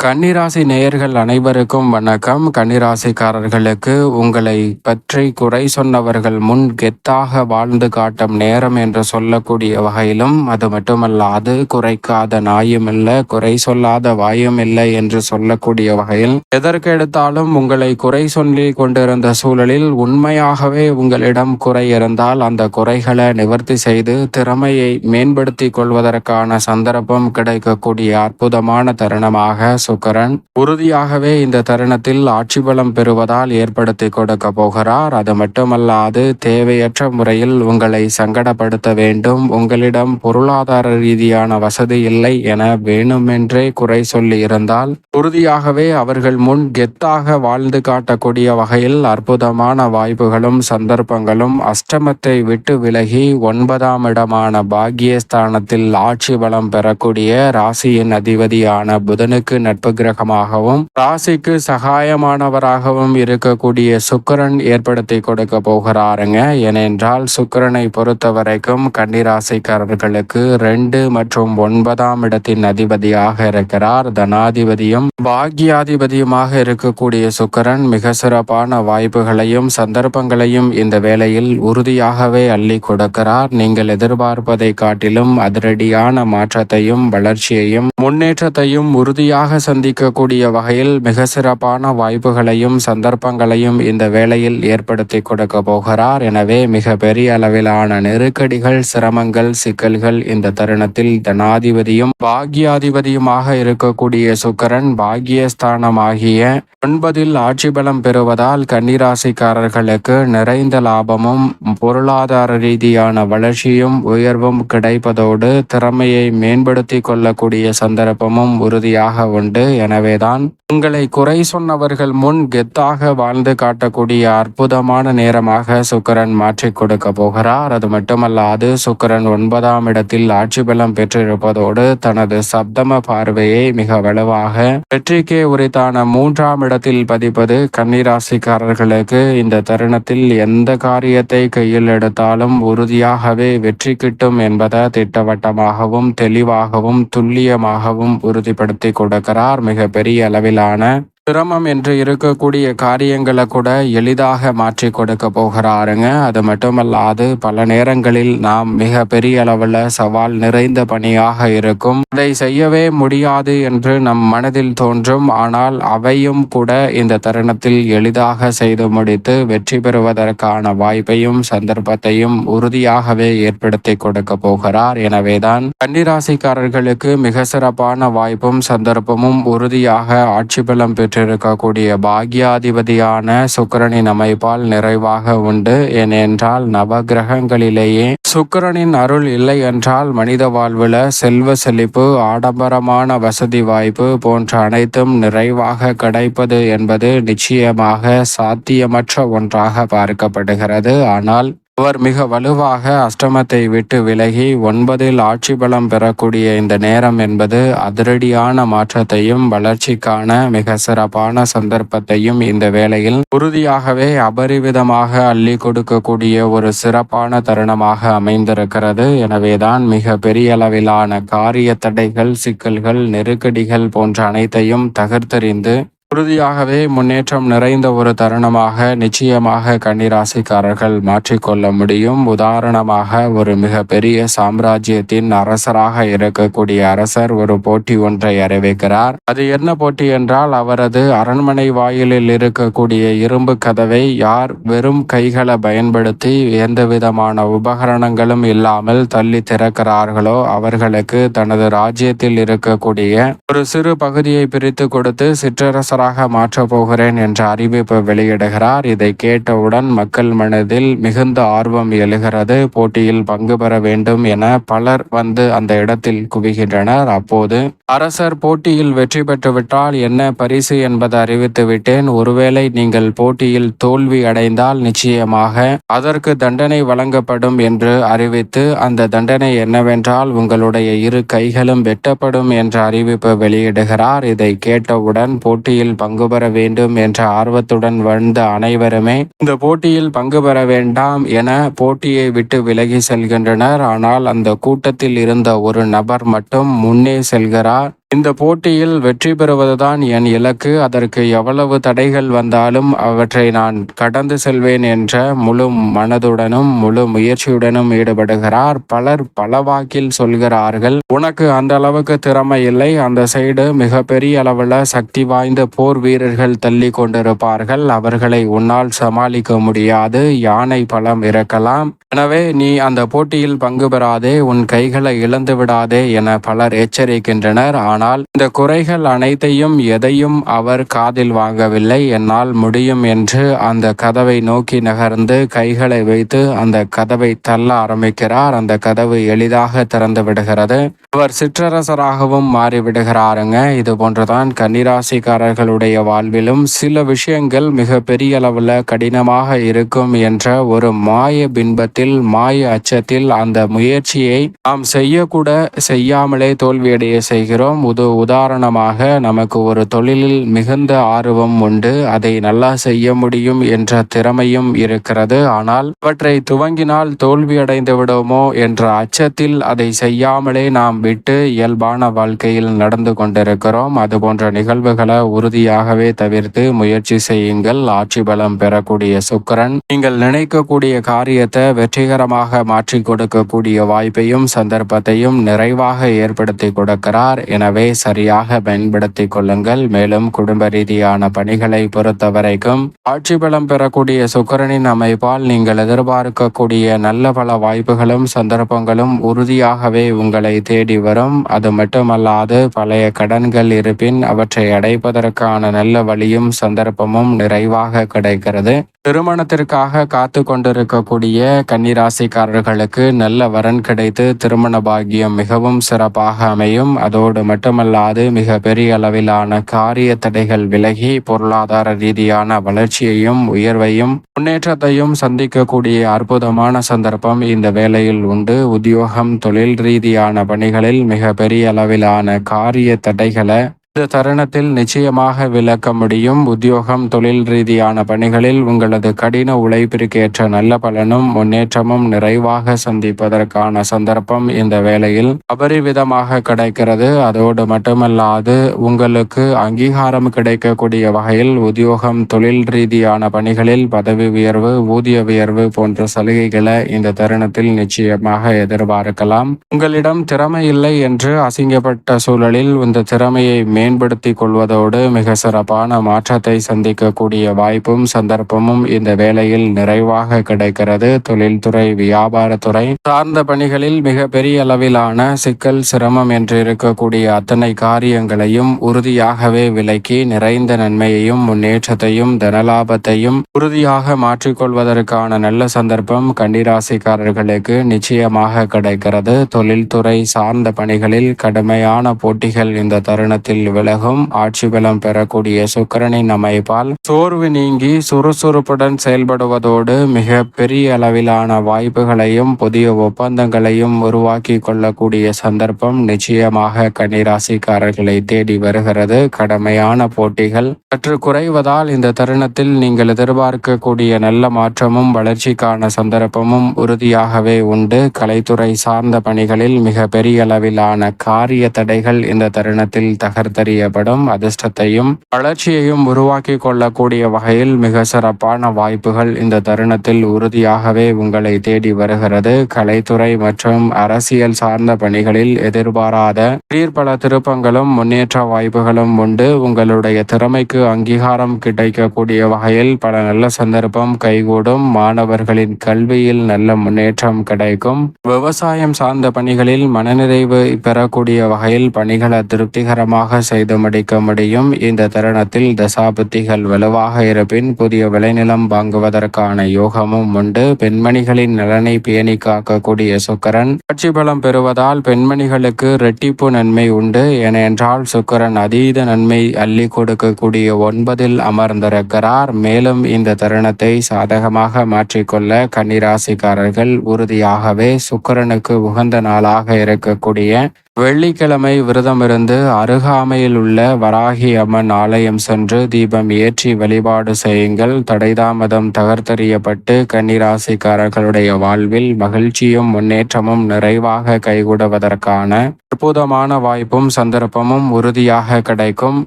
கன்னிராசி நேயர்கள் அனைவருக்கும் வணக்கம். கன்னிராசிக்காரர்களுக்கு உங்களை பற்றி குறை சொன்னவர்கள் முன் கெத்தாக வாழ்ந்து காட்டும் நேரம் என்று சொல்லக்கூடிய வகையிலும், அது மட்டுமல்லாது குறைக்காத நாயும் இல்லை, குறை சொல்லாத வாயும் இல்லை என்று சொல்லக்கூடிய வகையில் எதற்கெடுத்தாலும் உங்களை குறை சொல்லி கொண்டிருந்த சூழலில் உண்மையாகவே உங்களிடம் குறை இருந்தால் அந்த குறைகளை நிவர்த்தி செய்து திறமையை மேம்படுத்தி கொள்வதற்கான சந்தர்ப்பம் கிடைக்கக்கூடிய அற்புதமான தருணமாக சுக்கிரன் உறுதியாகவே இந்த தருணத்தில் ஆட்சி பலம் பெறுவதால் ஏற்படுத்தி கொடுக்க போகிறார். அது மட்டுமல்லாது தேவையற்ற முறையில் உங்களை சங்கடப்படுத்த வேண்டும், உங்களிடம் பொருளாதார ரீதியான வசதி இல்லை என வேணுமென்றே குறை சொல்லி இருந்தால் உறுதியாகவே அவர்கள் முன் கெத்தாக வாழ்ந்து காட்டக்கூடிய வகையில் அற்புதமான வாய்ப்புகளும் சந்தர்ப்பங்களும் அஷ்டமத்தை விட்டு விலகி 9ஆம் இடமான பாக்கியஸ்தானத்தில் ஆட்சி பலம் பெறக்கூடிய ராசியின் அதிபதியான புதனுக்கு நட்பு கிரகமாகவும் ராசிக்கு சகாயமானவராகவும் இருக்கக்கூடிய சுக்கிரன் ஏற்படுத்தி கொடுக்க போகிறாருங்க. ஏனென்றால் சுக்கிரனை பொறுத்த வரைக்கும் கன்னிராசிக்காரர்களுக்கு 2 மற்றும் 9ஆம் இடத்தின் அதிபதியாக இருக்கிறார். தனாதிபதியும் பாக்கியாதிபதியுமாக இருக்கக்கூடிய சுக்கிரன் மிக சிறப்பான வாய்ப்புகளையும் சந்தர்ப்பங்களையும் இந்த வேளையில் உறுதியாகவே அள்ளி கொடுக்கிறார். நீங்கள் எதிர்பார்ப்பதை காட்டிலும் அதிரடியான மாற்றத்தையும் வளர்ச்சியையும் முன்னேற்றத்தையும் உறுதியாக சந்திக்கக்கூடிய வகையில் மிக சிறப்பான வாய்ப்புகளையும் சந்தர்ப்பங்களையும் இந்த வேளையில் ஏற்படுத்தி கொடுக்க போகிறார். எனவே மிக பெரிய அளவிலான நெருக்கடிகள், சிரமங்கள், சிக்கல்கள் இந்த தருணத்தில் தனாதிபதியும் பாக்கியாதிபதியுமாக இருக்கக்கூடிய சுக்கிரன் பாக்கியஸ்தானமாகிய 9இல் ஆட்சி பலம் பெறுவதால் கன்னிராசிக்காரர்களுக்கு நிறைந்த லாபமும் பொருளாதார ரீதியான வளர்ச்சியும் உயர்வும் கிடைப்பதோடு திறமையை மேம்படுத்தி கொள்ளக்கூடிய சந்தர்ப்பமும் உறுதியாக உண்டு. எனவேதான் உங்களை குறை சொன்னவர்கள் முன் கெத்தாக வாழ்ந்து காட்டக்கூடிய அற்புதமான நேரமாக சுக்கிரன் மாற்றி கொடுக்க போகிறார். அது மட்டுமல்லாது சுக்கிரன் 9ஆம் இடத்தில் ஆட்சி பலம் பெற்றிருப்பதோடு தனது சப்தம பார்வையை மிக வலுவாக வெற்றிக்கே உரித்தான 3ஆம் இடத்தில் பதிப்பது கன்னிராசிக்காரர்களுக்கு இந்த தருணத்தில் எந்த காரியத்தை கையில் எடுத்தாலும் உறுதியாகவே வெற்றி கிட்டும் என்பதை திட்டவட்டமாகவும் தெளிவாகவும் துல்லியமாகவும் உறுதிப்படுத்தி கொடுக்கிறார். மிக பெரிய அளவிலான சிரமம் என்று இருக்கக்கூடிய காரியங்களை கூட எளிதாக மாற்றி கொடுக்க போகிறாருங்க. அது மட்டுமல்லாது பல நேரங்களில் நாம் மிக பெரிய அளவில் சவால் நிறைந்த பணியாக இருக்கும், அதை செய்யவே முடியாது என்று நம் மனதில் தோன்றும். ஆனால் அவையும் கூட இந்த தருணத்தில் எளிதாக செய்து முடித்து வெற்றி பெறுவதற்கான வாய்ப்பையும் சந்தர்ப்பத்தையும் உறுதியாகவே ஏற்படுத்தி கொடுக்க போகிறார். எனவேதான் கன்னிராசிக்காரர்களுக்கு மிக சிறப்பான வாய்ப்பும் சந்தர்ப்பமும் உறுதியாக ஆட்சி பலம் பெற்று இருக்கக்கூடிய பாக்கியாதிபதியான சுக்கிரனின் அமைப்பால் நிறைவாக உண்டு. ஏனென்றால் நவகிரகங்களிலேயே சுக்கிரனின் அருள் இல்லை என்றால் மனித வாழ்வில் செல்வ செழிப்பு, ஆடம்பரமான வசதி வாய்ப்பு போன்ற அனைத்தும் நிறைவாக கிடைப்பது என்பது நிச்சயமாக சாத்தியமற்ற ஒன்றாக பார்க்கப்படுகிறது. ஆனால் அவர் மிக வலுவாக அஷ்டமத்தை விட்டு விலகி 9இல் ஆட்சி பலம் பெறக்கூடிய இந்த நேரம் என்பது அதிரடியான மாற்றத்தையும் வளர்ச்சிக்கான மிக சிறப்பான சந்தர்ப்பத்தையும் இந்த வேளையில் உறுதியாகவே அபரிவிதமாக அள்ளி கொடுக்கக்கூடிய ஒரு சிறப்பான தருணமாக அமைந்திருக்கிறது. எனவேதான் மிக பெரிய அளவிலான காரிய தடைகள், சிக்கல்கள், நெருக்கடிகள் போன்ற அனைத்தையும் தகர்த்தெறிந்து உறுதியாகவே முன்னேற்றம் நிறைந்த ஒரு தருணமாக நிச்சயமாக கன்னிராசிக்காரர்கள் மாற்றிக்கொள்ள முடியும். உதாரணமாக ஒரு மிக பெரிய சாம்ராஜ்யத்தின் அரசராக இருக்கக்கூடிய அரசர் ஒரு போட்டி ஒன்றை அறிவிக்கிறார். அது என்ன போட்டி என்றால், அவரது அரண்மனை வாயிலில் இருக்கக்கூடிய இரும்பு கதவை யார் வெறும் கைகளை பயன்படுத்தி எந்த விதமான உபகரணங்களும் இல்லாமல் தள்ளி திறக்கிறார்களோ அவர்களுக்கு தனது ராஜ்யத்தில் இருக்கக்கூடிய ஒரு சிறு பகுதியை பிரித்து கொடுத்து சிற்றரசராக மாற்றப் போகிறேன் என்ற அறிவிப்பு வெளியிடுகிறார். இதை கேட்டவுடன் மக்கள் மனதில் மிகுந்த ஆர்வம் எழுகிறது. போட்டியில் பங்கு பெற வேண்டும் என பலர் அந்த இடத்தில் குவிகின்றனர். அப்போது அரசர், போட்டியில் வெற்றி பெற்றுவிட்டால் என்ன பரிசு என்பதை அறிவித்து விட்டேன். ஒருவேளை நீங்கள் போட்டியில் தோல்வி அடைந்தால் நிச்சயமாக அதற்கு தண்டனை வழங்கப்படும் என்று அறிவித்து, அந்த தண்டனை என்னவென்றால் உங்களுடைய இரு கைகளும் வெட்டப்படும் என்ற அறிவிப்பு வெளியிடுகிறார். இதை கேட்டவுடன் போட்டியில் பங்கு பெற வேண்டும் என்ற ஆர்வத்துடன் வந்த அனைவருமே இந்த போட்டியில் பங்கு பெற வேண்டாம் என போட்டியை விட்டு விலகி செல்கின்றனர். ஆனால் அந்த கூட்டத்தில் இருந்த ஒரு நபர் மட்டும் முன்னே செல்கிறார். இந்த போட்டியில் வெற்றி பெறுவதுதான் என் இலக்கு. அதற்கு எவ்வளவு தடைகள் வந்தாலும் அவற்றை நான் கடந்து செல்வேன் என்ற முழு மனதுடனும் முழு முயற்சியுடனும் ஈடுபடுகிறார். பலர் பல வாக்கில் சொல்கிறார்கள், உனக்கு அந்த அளவுக்கு திறமை இல்லை, அந்த சைடு மிகப்பெரிய அளவில் சக்தி வாய்ந்த போர் வீரர்கள் தள்ளி கொண்டிருப்பார்கள், அவர்களை உன்னால் சமாளிக்க முடியாது, யானை பலம் இருக்கலாம், எனவே நீ அந்த போட்டியில் பங்கு பெறாதே, உன் கைகளை இழந்து விடாதே என பலர் எச்சரிக்கின்றனர். ஆனால் இந்த குறைகள் அனைத்தையும் எதையும் அவர் காதில் வாங்கவில்லை. என்னால் முடியும் என்று அந்த கதவை நோக்கி நகர்ந்து கைகளை வைத்து அந்த கதவை தள்ள ஆரம்பிக்கிறார். அந்த கதவு எளிதாக திறந்து விடுகிறது. அவர் சிற்றரசராகவும் மாறிவிடுகிறாருங்க. இது போன்றுதான் கன்னிராசிக்காரர்களுடைய வாழ்விலும் சில விஷயங்கள் மிக பெரிய அளவில் கடினமாக இருக்கும் என்ற ஒரு மாய பின்பத்தில் மாய அச்சத்தில் அந்த முயற்சியை நாம் செய்யக்கூட செய்யாமலே தோல்வியடைய செய்கிறோம். உதாரணமாக நமக்கு ஒரு தொழிலில் மிகுந்த ஆர்வம் உண்டு, அதை நல்லா செய்ய முடியும் என்ற திறமையும் இருக்கிறது. ஆனால் அவற்றை துவங்கினால் தோல்வியடைந்து விடுமோ என்ற அச்சத்தில் அதை செய்யாமலே நாம் விட்டு இயல்பான வாழ்க்கையில் நடந்து கொண்டிருக்கிறோம். அது போன்ற நிகழ்வுகளை உறுதியாகவே தவிர்த்து முயற்சி செய்யுங்கள். ஆட்சி பலம் பெறக்கூடிய சுக்கிரன் நீங்கள் நினைக்கக்கூடிய காரியத்தை வெற்றிகரமாக மாற்றி கொடுக்கக்கூடிய வாய்ப்பையும் சந்தர்ப்பத்தையும் நிறைவாக ஏற்படுத்தி கொடுக்கிறார். எனவே சரியாக பயன்படுத்திக் கொள்ளுங்கள். மேலும் குடும்ப ரீதியான பணிகளை பொறுத்தவரைக்கும் ஆட்சி பலம் பெறக்கூடிய சுக்கிரனின் அமைப்பால் நீங்கள் எதிர்பார்க்கக்கூடிய நல்ல பல வாய்ப்புகளும் சந்தர்ப்பங்களும் உறுதியாகவே உங்களை தேடி வரும். அது மட்டுமல்லாது பழைய கடன்கள் இருப்பின் அவற்றை அடைப்பதற்கான நல்ல வழியும் சந்தர்ப்பமும் நிறைவாக கிடைக்கிறது. திருமணத்திற்காக காத்து கொண்டிருக்கக்கூடிய கன்னிராசிக்காரர்களுக்கு நல்ல வரன் கிடைத்து திருமண பாக்கியம் மிகவும் சிறப்பாக அமையும். அதோடு மட்டுமல்லாது மிக பெரிய அளவிலான காரிய தடைகள் விலகி பொருளாதார ரீதியான வளர்ச்சியையும் உயர்வையும் முன்னேற்றத்தையும் சந்திக்கக்கூடிய அற்புதமான சந்தர்ப்பம் இந்த வேளையில் உண்டு. உத்தியோகம் தொழில் ரீதியான பணிகளில் மிக பெரிய அளவிலான காரிய தடைகளை இந்த தருணத்தில் நிச்சயமாக விளக்க முடியும். உத்தியோகம் தொழில் ரீதியான பணிகளில் உங்களது கடின உழைப்பிற்கேற்ற நல்ல பலனும் முன்னேற்றமும் நிறைவாக சந்திப்பதற்கான சந்தர்ப்பம் இந்த வேளையில் அபரிவிதமாக கிடைக்கிறது. அதோடு மட்டுமல்லாது உங்களுக்கு அங்கீகாரம் கிடைக்கக்கூடிய வகையில் உத்தியோகம் தொழில் ரீதியான பணிகளில் பதவி உயர்வு ஊதிய உயர்வு போன்ற சலுகைகளை இந்த தருணத்தில் நிச்சயமாக எதிர்பார்க்கலாம். உங்களிடம் திறமை இல்லை என்று அசிங்கப்பட்ட சூழலில் இந்த திறமையை மேம்படுத்திக் கொள்வதோடு மிக சிறப்பான மாற்றத்தை சந்திக்கக்கூடிய வாய்ப்பும் சந்தர்ப்பமும் இந்த வேளையில் நிறைவாக கிடைக்கிறது. தொழில்துறை வியாபாரத்துறை சார்ந்த பணிகளில் மிக பெரிய அளவிலான சிக்கல் சிரமம் என்று இருக்கக்கூடிய அத்தனை காரியங்களையும் உறுதியாகவே விலக்கி நிறைந்த நன்மையையும் முன்னேற்றத்தையும் தனலாபத்தையும் உறுதியாக மாற்றிக்கொள்வதற்கான நல்ல சந்தர்ப்பம் கன்னிராசிக்காரர்களுக்கு நிச்சயமாக கிடைக்கிறது. தொழில்துறை சார்ந்த பணிகளில் கடுமையான போட்டிகள் இந்த தருணத்தில் விலகும். ஆட்சி பலம் பெறக்கூடிய சுக்கிரனின் அமைப்பால் சோர்வு நீங்கி சுறுசுறுப்புடன் செயல்படுவதோடு மிக பெரிய அளவிலான வாய்ப்புகளையும் புதிய ஒப்பந்தங்களையும் உருவாக்கி கொள்ளக்கூடிய சந்தர்ப்பம் நிச்சயமாக கன்னிராசிக்காரர்களை தேடி வருகிறது. கடமையான போட்டிகள் சற்று குறைவதால் இந்த தருணத்தில் நீங்கள் எதிர்பார்க்கக்கூடிய நல்ல மாற்றமும் வளர்ச்சிக்கான சந்தர்ப்பமும் உறுதியாகவே உண்டு. கலைத்துறை சார்ந்த பணிகளில் மிக பெரிய அளவிலான காரிய தடைகள் இந்த தருணத்தில் தகர்த்தறியப்படும். அதிர்ஷ்டத்தையும் வளர்ச்சியையும் உருவாக்கி கொள்ளக்கூடிய வகையில் மிக சிறப்பான வாய்ப்புகள் இந்த தருணத்தில் உறுதியாகவே உங்களை தேடி வருகிறது. கலைத்துறை மற்றும் அரசியல் சார்ந்த பணிகளில் எதிர்பாராத பல திருப்பங்களும் முன்னேற்ற வாய்ப்புகளும் உண்டு. உங்களுடைய திறமைக்கு அங்கீகாரம் கிடைக்கக்கூடிய வகையில் பல நல்ல சந்தர்ப்பம் கைகூடும். மாணவர்களின் கல்வியில் நல்ல முன்னேற்றம் கிடைக்கும். விவசாயம் சார்ந்த பணிகளில் மனநிறைவு பெறக்கூடிய வகையில் பணிகளை திருப்திகரமாக செய்து முடிக்க முடியும். இந்த தருணத்தில் தசாபுத்திகள் வலுவாக இருப்பின் புதிய விளைநிலம் வாங்குவதற்கான யோகமும் உண்டு. பெண்மணிகளின் நலனை பேணி காக்கக்கூடிய சுக்கிரன் ஆட்சி பலம் பெறுவதால் பெண்மணிகளுக்கு இரட்டிப்பு நன்மை உண்டு. ஏனென்றால் சுக்கிரன் அதீத நன்மை அள்ளி கொடுக்கக்கூடிய 9ல் அமர்ந்திருக்கிறார். மேலும் இந்த தருணத்தை சாதகமாக மாற்றிக்கொள்ள கன்னிராசிக்காரர்கள் உறுதியாகவே சுக்கிரனுக்கு உகந்த நாளாக இருக்கக்கூடிய வெள்ளிக்கிழமை விரதமிருந்து அருகாமையில் உள்ள வராகி அம்மன் ஆலயம் சென்று தீபம் ஏற்றி வழிபாடு செய்யுங்கள். தடைதாமதம் தகர்த்தெறியப்பட்டு கன்னிராசிக்காரர்களுடைய வாழ்வில் மகிழ்ச்சியும் முன்னேற்றமும் நிறைவாக கைகூடுவதற்கான அற்புதமான வாய்ப்பும் சந்தர்ப்பமும் உறுதியாக கிடைக்கும்.